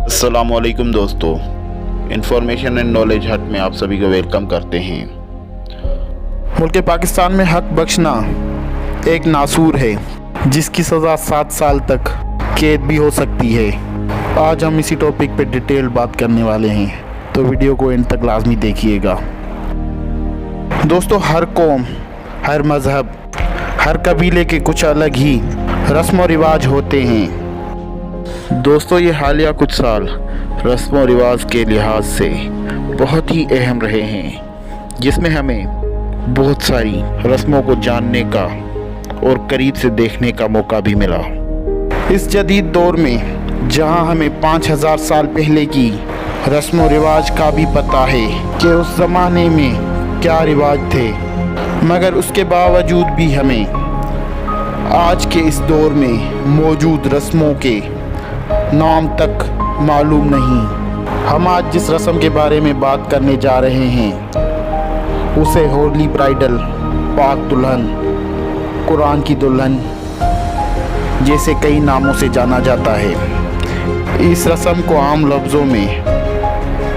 अस्सलामुअलैकुम दोस्तों, information and knowledge हट में आप सभी को वेलकम करते हैं। मुल्क पाकिस्तान में हक बख्शना एक नासूर है जिसकी सज़ा 7 साल तक कैद भी हो सकती है। आज हम इसी टॉपिक पे डिटेल बात करने वाले हैं, तो वीडियो को एंड तक लाजमी देखिएगा। दोस्तों, हर कौम, हर मज़हब, हर कबीले के कुछ अलग ही रस्म व रिवाज होते हैं। दोस्तों, ये हालिया कुछ साल रस्म व रिवाज के लिहाज से बहुत ही अहम रहे हैं, जिसमें हमें बहुत सारी रस्मों को जानने का और करीब से देखने का मौका भी मिला। इस जदीद दौर में जहां हमें 5000 साल पहले की रस्म व रिवाज का भी पता है कि उस ज़माने में क्या रिवाज थे, मगर उसके बावजूद भी हमें आज के इस दौर में मौजूद रस्मों के नाम तक मालूम नहीं। हम आज जिस रस्म के बारे में बात करने जा रहे हैं उसे होली ब्राइडल, पाक दुल्हन, कुरान की दुल्हन जैसे कई नामों से जाना जाता है। इस रस्म को आम लफ्ज़ों में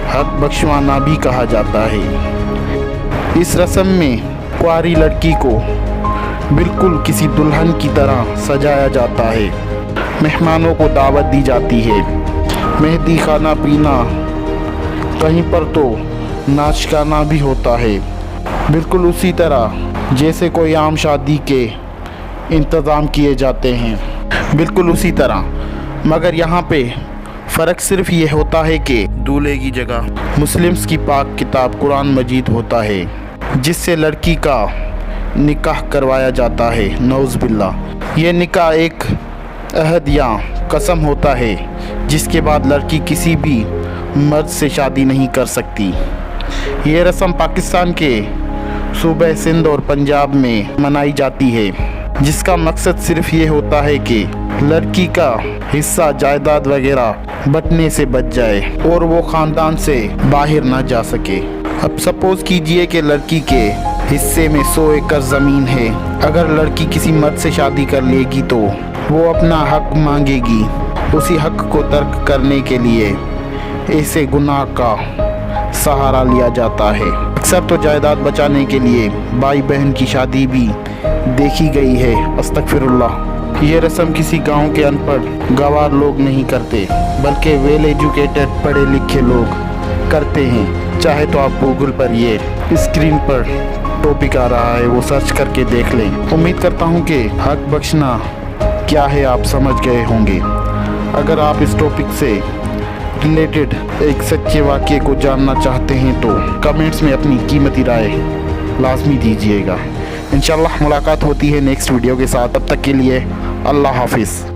हक बख्शवाना भी कहा जाता है। इस रस्म में कुंवारी लड़की को बिल्कुल किसी दुल्हन की तरह सजाया जाता है। मेहमानों को दावत दी जाती है, मेहंदी खाना पीना, कहीं पर तो नाच गाना भी होता है, बिल्कुल उसी तरह जैसे कोई आम शादी के इंतज़ाम किए जाते हैं, बिल्कुल उसी तरह। मगर यहाँ पे फ़र्क सिर्फ ये होता है कि दूल्हे की जगह मुस्लिम्स की पाक किताब कुरान मजीद होता है, जिससे लड़की का निकाह करवाया जाता है। नौज़ बिल्लाह। ये निकाह एक अहद या कसम होता है जिसके बाद लड़की किसी भी मर्द से शादी नहीं कर सकती। ये रस्म पाकिस्तान के सूबे सिंध और पंजाब में मनाई जाती है, जिसका मकसद सिर्फ ये होता है कि लड़की का हिस्सा जायदाद वगैरह बंटने से बच जाए और वो ख़ानदान से बाहर ना जा सके। अब सपोज़ कीजिए कि लड़की के हिस्से में 100 एकड़ ज़मीन है। अगर लड़की किसी मर्द से शादी कर लेगी तो वो अपना हक मांगेगी। उसी हक को तर्क करने के लिए ऐसे गुनाह का सहारा लिया जाता है। अक्सर तो जायदाद बचाने के लिए भाई बहन की शादी भी देखी गई है। अस्तगफिरुल्लाह। ये रस्म किसी गांव के अनपढ़ गंवार लोग नहीं करते, बल्कि वेल एजुकेटेड पढ़े लिखे लोग करते हैं। चाहे तो आप गूगल पर ये स्क्रीन पर टॉपिक आ रहा है, वो सर्च करके देख लें। उम्मीद करता हूँ कि हक बख्शना क्या है आप समझ गए होंगे। अगर आप इस टॉपिक से रिलेटेड एक सच्चे वाक़ये को जानना चाहते हैं तो कमेंट्स में अपनी कीमती राय लाजमी दीजिएगा। इंशाल्लाह मुलाकात होती है नेक्स्ट वीडियो के साथ। तब तक के लिए अल्लाह हाफिज़।